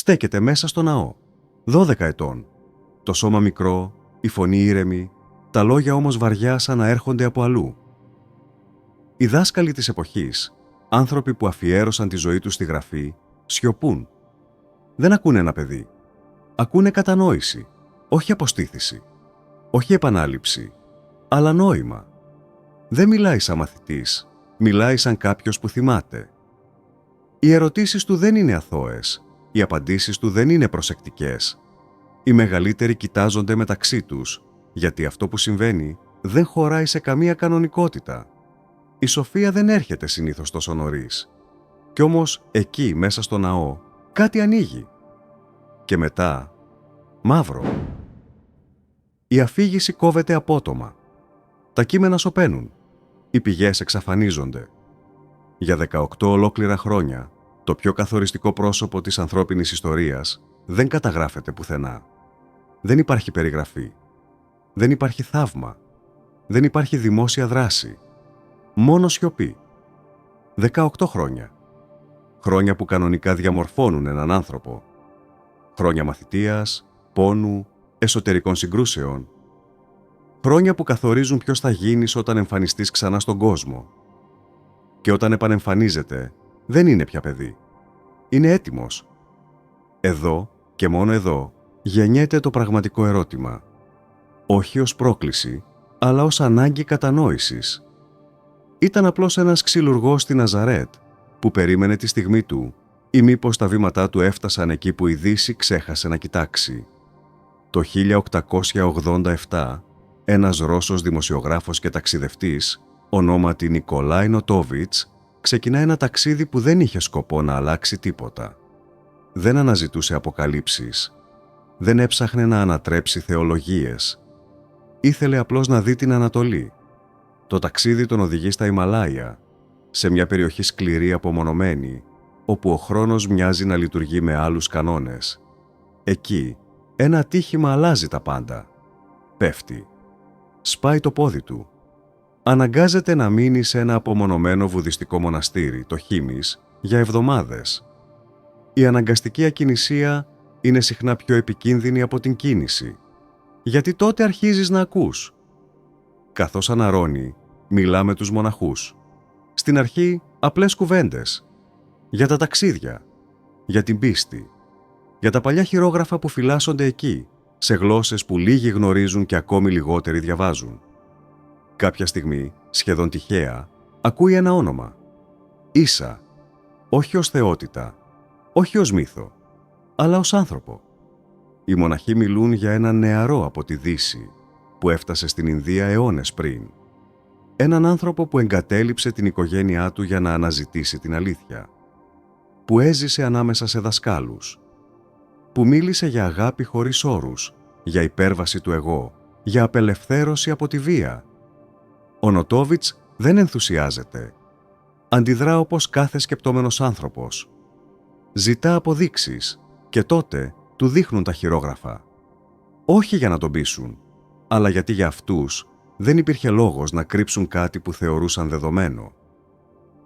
Στέκεται μέσα στο ναό, 12 ετών. Το σώμα μικρό, η φωνή ήρεμη, τα λόγια όμως βαριά σαν να έρχονται από αλλού. Οι δάσκαλοι της εποχής, άνθρωποι που αφιέρωσαν τη ζωή τους στη γραφή, σιωπούν. Δεν ακούνε ένα παιδί. Ακούνε κατανόηση, όχι αποστήθηση, όχι επανάληψη, αλλά νόημα. Δεν μιλάει σαν μαθητής, μιλάει σαν κάποιος που θυμάται. Οι ερωτήσεις του δεν είναι αθώες, οι απαντήσεις του δεν είναι προσεκτικές. Οι μεγαλύτεροι κοιτάζονται μεταξύ τους, γιατί αυτό που συμβαίνει δεν χωράει σε καμία κανονικότητα. Η σοφία δεν έρχεται συνήθως τόσο νωρίς. Κι όμως εκεί μέσα στο ναό κάτι ανοίγει. Και μετά, μαύρο. Η αφήγηση κόβεται απότομα. Τα κείμενα σωπαίνουν. Οι πηγές εξαφανίζονται. Για 18 ολόκληρα χρόνια, το πιο καθοριστικό πρόσωπο της ανθρώπινης ιστορίας δεν καταγράφεται πουθενά. Δεν υπάρχει περιγραφή. Δεν υπάρχει θαύμα. Δεν υπάρχει δημόσια δράση. Μόνο σιωπή. 18 χρόνια. Χρόνια που κανονικά διαμορφώνουν έναν άνθρωπο. Χρόνια μαθητείας, πόνου, εσωτερικών συγκρούσεων. Χρόνια που καθορίζουν ποιος θα γίνεις όταν εμφανιστείς ξανά στον κόσμο. Και όταν επανεμφανίζεται, δεν είναι πια παιδί. Είναι έτοιμος. Εδώ και μόνο εδώ γεννιέται το πραγματικό ερώτημα. Όχι ως πρόκληση, αλλά ως ανάγκη κατανόησης. Ήταν απλώς ένας ξυλουργός στη Ναζαρέτ που περίμενε τη στιγμή του ή μήπως τα βήματά του έφτασαν εκεί που η Δύση ξέχασε να κοιτάξει. Το 1887, ένας Ρώσος δημοσιογράφος και ταξιδευτής, ονόματι Νικολάι Νοτόβιτς, ξεκινά ένα ταξίδι που δεν είχε σκοπό να αλλάξει τίποτα. Δεν αναζητούσε αποκαλύψεις. Δεν έψαχνε να ανατρέψει θεολογίες. Ήθελε απλώς να δει την Ανατολή. Το ταξίδι τον οδηγεί στα Ιμαλάια, σε μια περιοχή σκληρή απομονωμένη, όπου ο χρόνος μοιάζει να λειτουργεί με άλλους κανόνες. Εκεί, ένα ατύχημα αλλάζει τα πάντα. Πέφτει. Σπάει το πόδι του. Αναγκάζεται να μείνει σε ένα απομονωμένο βουδιστικό μοναστήρι, το Χίμης, για εβδομάδες. Η αναγκαστική ακινησία είναι συχνά πιο επικίνδυνη από την κίνηση, γιατί τότε αρχίζεις να ακούς. Καθώς αναρρώνει, μιλά με τους μοναχούς. Στην αρχή, απλές κουβέντες. Για τα ταξίδια, για την πίστη, για τα παλιά χειρόγραφα που φυλάσσονται εκεί, σε γλώσσες που λίγοι γνωρίζουν και ακόμη λιγότεροι διαβάζουν. Κάποια στιγμή, σχεδόν τυχαία, ακούει ένα όνομα. Ίσα, όχι ως θεότητα, όχι ως μύθο, αλλά ως άνθρωπο. Οι μοναχοί μιλούν για έναν νεαρό από τη Δύση, που έφτασε στην Ινδία αιώνες πριν. Έναν άνθρωπο που εγκατέλειψε την οικογένειά του για να αναζητήσει την αλήθεια. Που έζησε ανάμεσα σε δασκάλους. Που μίλησε για αγάπη χωρίς όρους, για υπέρβαση του εγώ, για απελευθέρωση από τη βία. Ο Νοτόβιτς δεν ενθουσιάζεται. Αντιδρά όπως κάθε σκεπτόμενος άνθρωπος. Ζητά αποδείξεις και τότε του δείχνουν τα χειρόγραφα. Όχι για να τον πείσουν, αλλά γιατί για αυτούς δεν υπήρχε λόγος να κρύψουν κάτι που θεωρούσαν δεδομένο.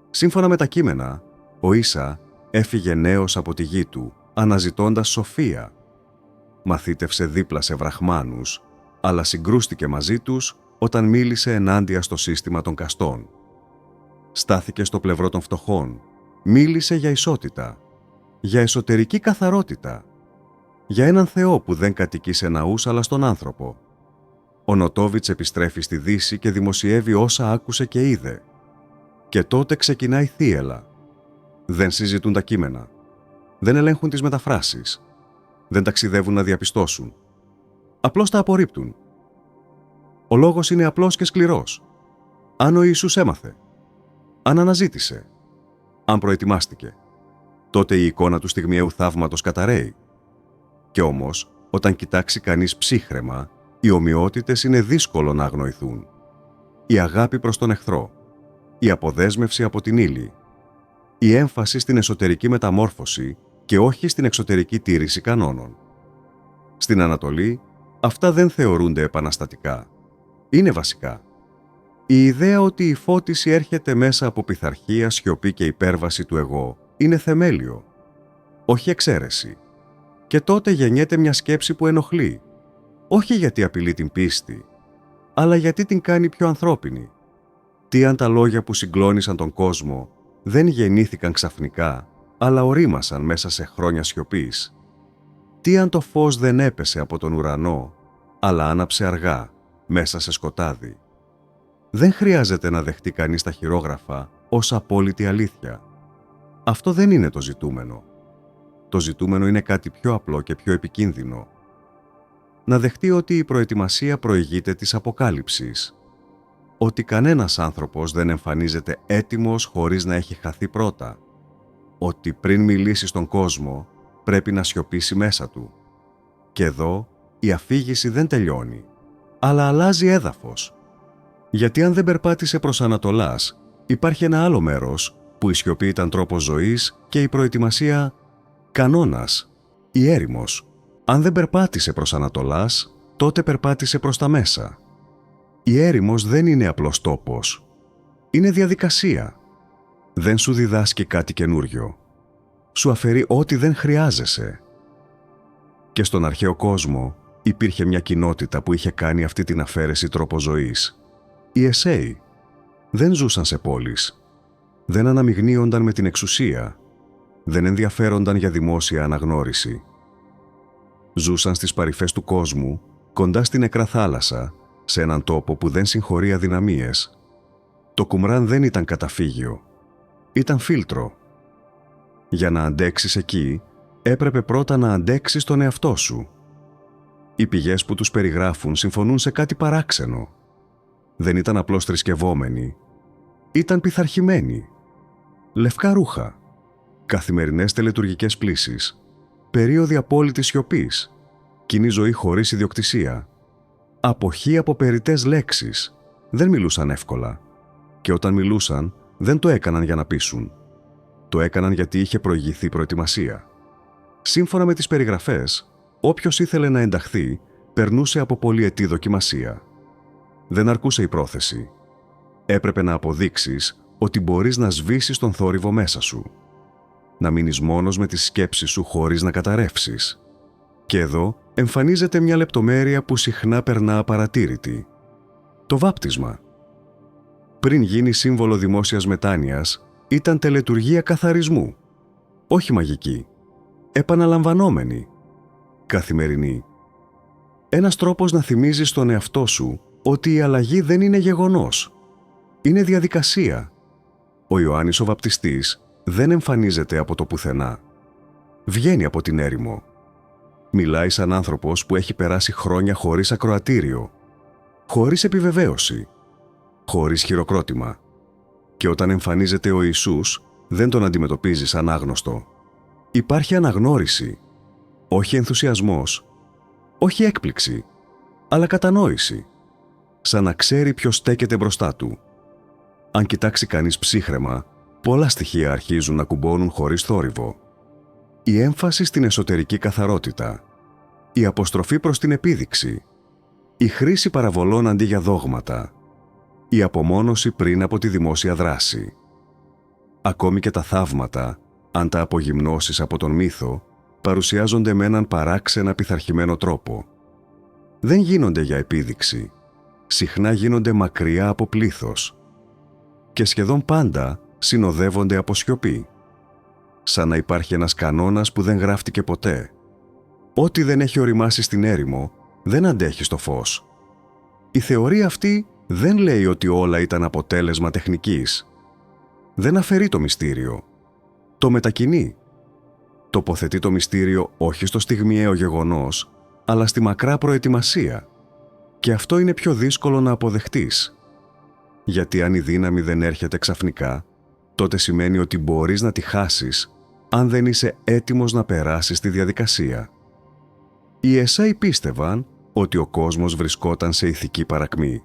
Σύμφωνα με τα κείμενα, ο Ίσα έφυγε νέος από τη γη του, αναζητώντας σοφία. Μαθήτευσε δίπλα σε βραχμάνους, αλλά συγκρούστηκε μαζί τους όταν μίλησε ενάντια στο σύστημα των καστών. Στάθηκε στο πλευρό των φτωχών, μίλησε για ισότητα, για εσωτερική καθαρότητα, για έναν Θεό που δεν κατοικεί σε ναούς αλλά στον άνθρωπο. Ο Νοτόβιτς επιστρέφει στη Δύση και δημοσιεύει όσα άκουσε και είδε. Και τότε ξεκινάει θύελλα. Δεν συζητούν τα κείμενα. Δεν ελέγχουν τις μεταφράσεις. Δεν ταξιδεύουν να διαπιστώσουν. Απλώς τα απορρίπτουν. Ο λόγος είναι απλός και σκληρός. Αν ο Ιησούς έμαθε, αν αναζήτησε, αν προετοιμάστηκε, τότε η εικόνα του στιγμιαίου θαύματος καταραίει. Κι όμως, όταν κοιτάξει κανείς ψύχραιμα, οι ομοιότητες είναι δύσκολο να αγνοηθούν. Η αγάπη προς τον εχθρό, η αποδέσμευση από την ύλη, η έμφαση στην εσωτερική μεταμόρφωση και όχι στην εξωτερική τήρηση κανόνων. Στην Ανατολή, αυτά δεν θεωρούνται επαναστατικά. Είναι βασικά. Η ιδέα ότι η φώτιση έρχεται μέσα από πειθαρχία, σιωπή και υπέρβαση του εγώ είναι θεμέλιο. Όχι εξαίρεση. Και τότε γεννιέται μια σκέψη που ενοχλεί, όχι γιατί απειλεί την πίστη, αλλά γιατί την κάνει πιο ανθρώπινη. Τι αν τα λόγια που συγκλώνησαν τον κόσμο δεν γεννήθηκαν ξαφνικά, αλλά ορίμασαν μέσα σε χρόνια σιωπής? Τι αν το φως δεν έπεσε από τον ουρανό, αλλά άναψε αργά, μέσα σε σκοτάδι? Δεν χρειάζεται να δεχτεί κανείς τα χειρόγραφα ως απόλυτη αλήθεια. Αυτό δεν είναι το ζητούμενο. Το ζητούμενο είναι κάτι πιο απλό και πιο επικίνδυνο. Να δεχτεί ότι η προετοιμασία προηγείται της αποκάλυψης. Ότι κανένας άνθρωπος δεν εμφανίζεται έτοιμος χωρίς να έχει χαθεί πρώτα. Ότι πριν μιλήσει στον κόσμο, πρέπει να σιωπήσει μέσα του. Και εδώ η αφήγηση δεν τελειώνει, αλλά αλλάζει έδαφος. Γιατί αν δεν περπάτησε προς Ανατολάς, υπάρχει ένα άλλο μέρος που η σιωπή ήταν τρόπος ζωής και η προετοιμασία κανόνας, η έρημος. Αν δεν περπάτησε προς Ανατολάς, τότε περπάτησε προς τα μέσα. Η έρημος δεν είναι απλός τόπος. Είναι διαδικασία. Δεν σου διδάσκει κάτι καινούριο. Σου αφαιρεί ό,τι δεν χρειάζεσαι. Και στον αρχαίο κόσμο υπήρχε μια κοινότητα που είχε κάνει αυτή την αφαίρεση τρόπο ζωής. Οι Εσέοι δεν ζούσαν σε πόλεις. Δεν αναμειγνύονταν με την εξουσία. Δεν ενδιαφέρονταν για δημόσια αναγνώριση. Ζούσαν στις παρυφές του κόσμου, κοντά στην νεκρά θάλασσα, σε έναν τόπο που δεν συγχωρεί αδυναμίες. Το Κουμράν δεν ήταν καταφύγιο. Ήταν φίλτρο. Για να αντέξεις εκεί, έπρεπε πρώτα να αντέξεις τον εαυτό σου. Οι πηγές που τους περιγράφουν συμφωνούν σε κάτι παράξενο. Δεν ήταν απλώς θρησκευόμενοι. Ήταν πειθαρχημένοι. Λευκά ρούχα. Καθημερινές τελετουργικές πλήσεις. Περίοδοι απόλυτης σιωπής. Κοινή ζωή χωρίς ιδιοκτησία. Αποχή από περιττές λέξεις. Δεν μιλούσαν εύκολα. Και όταν μιλούσαν, δεν το έκαναν για να πείσουν. Το έκαναν γιατί είχε προηγηθεί προετοιμασία. Σύμφωνα με τις περιγραφές, όποιος ήθελε να ενταχθεί, περνούσε από πολυετή δοκιμασία. Δεν αρκούσε η πρόθεση. Έπρεπε να αποδείξεις ότι μπορείς να σβήσεις τον θόρυβο μέσα σου. Να μείνεις μόνος με τις σκέψεις σου χωρίς να καταρρεύσεις. Και εδώ εμφανίζεται μια λεπτομέρεια που συχνά περνά απαρατήρητη. Το βάπτισμα. Πριν γίνει σύμβολο δημόσιας μετάνοιας, ήταν τελετουργία καθαρισμού. Όχι μαγική. Επαναλαμβανόμενη. Καθημερινή. Ένας τρόπος να θυμίζεις στον εαυτό σου ότι η αλλαγή δεν είναι γεγονός. Είναι διαδικασία. Ο Ιωάννης ο Βαπτιστής δεν εμφανίζεται από το πουθενά. Βγαίνει από την έρημο. Μιλάει σαν άνθρωπος που έχει περάσει χρόνια χωρίς ακροατήριο, χωρίς επιβεβαίωση, χωρίς χειροκρότημα. Και όταν εμφανίζεται ο Ιησούς, δεν τον αντιμετωπίζει σαν άγνωστο. Υπάρχει αναγνώριση, όχι ενθουσιασμός, όχι έκπληξη, αλλά κατανόηση, σαν να ξέρει ποιος στέκεται μπροστά του. Αν κοιτάξει κανείς ψύχραιμα, πολλά στοιχεία αρχίζουν να κουμπώνουν χωρίς θόρυβο. Η έμφαση στην εσωτερική καθαρότητα, η αποστροφή προς την επίδειξη, η χρήση παραβολών αντί για δόγματα, η απομόνωση πριν από τη δημόσια δράση. Ακόμη και τα θαύματα, αν τα απογυμνώσεις από τον μύθο, παρουσιάζονται με έναν παράξενα πειθαρχημένο τρόπο. Δεν γίνονται για επίδειξη. Συχνά γίνονται μακριά από πλήθος. Και σχεδόν πάντα συνοδεύονται από σιωπή. Σαν να υπάρχει ένας κανόνας που δεν γράφτηκε ποτέ. Ό,τι δεν έχει οριμάσει στην έρημο, δεν αντέχει στο φως. Η θεωρία αυτή δεν λέει ότι όλα ήταν αποτέλεσμα τεχνικής. Δεν αφαιρεί το μυστήριο. Το μετακινεί. Τοποθετεί το μυστήριο όχι στο στιγμιαίο γεγονός, αλλά στη μακρά προετοιμασία. Και αυτό είναι πιο δύσκολο να αποδεχτείς. Γιατί αν η δύναμη δεν έρχεται ξαφνικά, τότε σημαίνει ότι μπορείς να τη χάσεις αν δεν είσαι έτοιμος να περάσεις τη διαδικασία. Οι Εσέοι πίστευαν ότι ο κόσμος βρισκόταν σε ηθική παρακμή.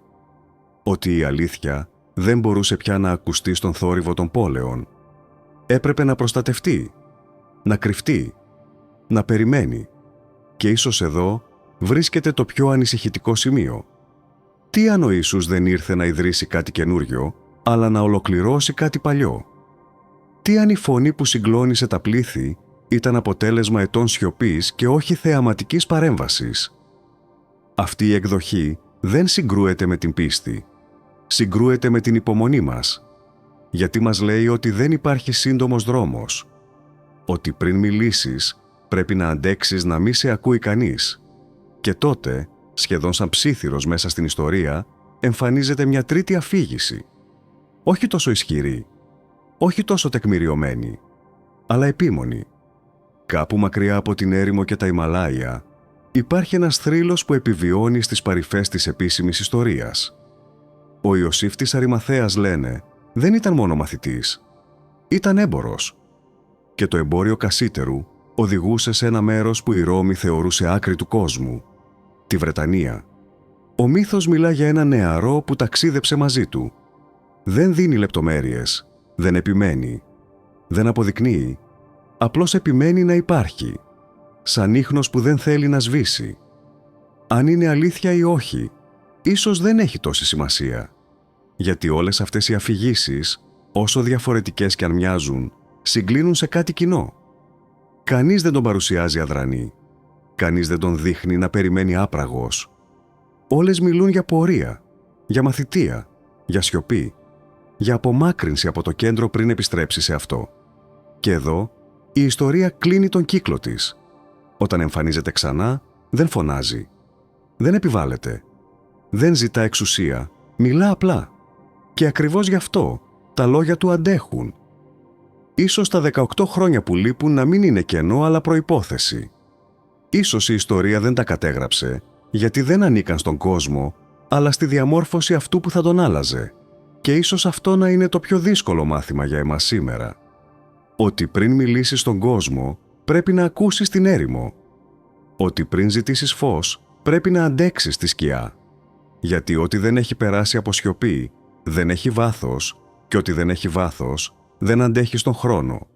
Ότι η αλήθεια δεν μπορούσε πια να ακουστεί στον θόρυβο των πόλεων. Έπρεπε να προστατευτεί, να κρυφτεί, να περιμένει. Και ίσως εδώ βρίσκεται το πιο ανησυχητικό σημείο. Τι αν ο Ιησούς δεν ήρθε να ιδρύσει κάτι καινούριο, αλλά να ολοκληρώσει κάτι παλιό? Τι αν η φωνή που συγκλώνησε τα πλήθη ήταν αποτέλεσμα ετών σιωπής και όχι θεαματικής παρέμβασης. Αυτή η εκδοχή δεν συγκρούεται με την πίστη. Συγκρούεται με την υπομονή μας. Γιατί μας λέει ότι δεν υπάρχει σύντομος δρόμος. Ότι πριν μιλήσεις πρέπει να αντέξεις να μη σε ακούει κανείς. Και τότε, σχεδόν σαν ψίθυρος μέσα στην ιστορία, εμφανίζεται μια τρίτη αφήγηση. Όχι τόσο ισχυρή, όχι τόσο τεκμηριωμένη, αλλά επίμονη. Κάπου μακριά από την έρημο και τα Ιμαλάια, υπάρχει ένας θρύλος που επιβιώνει στις παρυφές της επίσημης ιστορίας. Ο Ιωσήφ της Αρημαθέας, λένε, δεν ήταν μόνο μαθητής. Ήταν έμπορος. Και το εμπόριο κασίτερου οδηγούσε σε ένα μέρος που η Ρώμη θεωρούσε άκρη του κόσμου, τη Βρετανία. Ο μύθος μιλά για ένα νεαρό που ταξίδεψε μαζί του. Δεν δίνει λεπτομέρειες, δεν επιμένει, δεν αποδεικνύει, απλώς επιμένει να υπάρχει, σαν ίχνος που δεν θέλει να σβήσει. Αν είναι αλήθεια ή όχι, ίσως δεν έχει τόση σημασία, γιατί όλες αυτές οι αφηγήσεις, όσο διαφορετικές κι αν μοιάζουν, συγκλίνουν σε κάτι κοινό. Κανείς δεν τον παρουσιάζει αδρανή, κανείς δεν τον δείχνει να περιμένει άπραγος. Όλες μιλούν για πορεία, για μαθητεία, για σιωπή, για απομάκρυνση από το κέντρο πριν επιστρέψει σε αυτό. Και εδώ η ιστορία κλείνει τον κύκλο της. Όταν εμφανίζεται ξανά, δεν φωνάζει, δεν επιβάλλεται, δεν ζητά εξουσία, μιλά απλά. Και ακριβώς γι' αυτό τα λόγια του αντέχουν. Ίσως τα 18 χρόνια που λείπουν να μην είναι κενό αλλά προϋπόθεση. Ίσως η ιστορία δεν τα κατέγραψε γιατί δεν ανήκαν στον κόσμο, αλλά στη διαμόρφωση αυτού που θα τον άλλαζε. Και ίσως αυτό να είναι το πιο δύσκολο μάθημα για εμάς σήμερα. Ότι πριν μιλήσεις στον κόσμο, πρέπει να ακούσεις την έρημο. Ότι πριν ζητήσεις φως, πρέπει να αντέξεις τη σκιά. Γιατί ό,τι δεν έχει περάσει από σιωπή, δεν έχει βάθος, και ό,τι δεν έχει βάθος, δεν αντέχει στον χρόνο.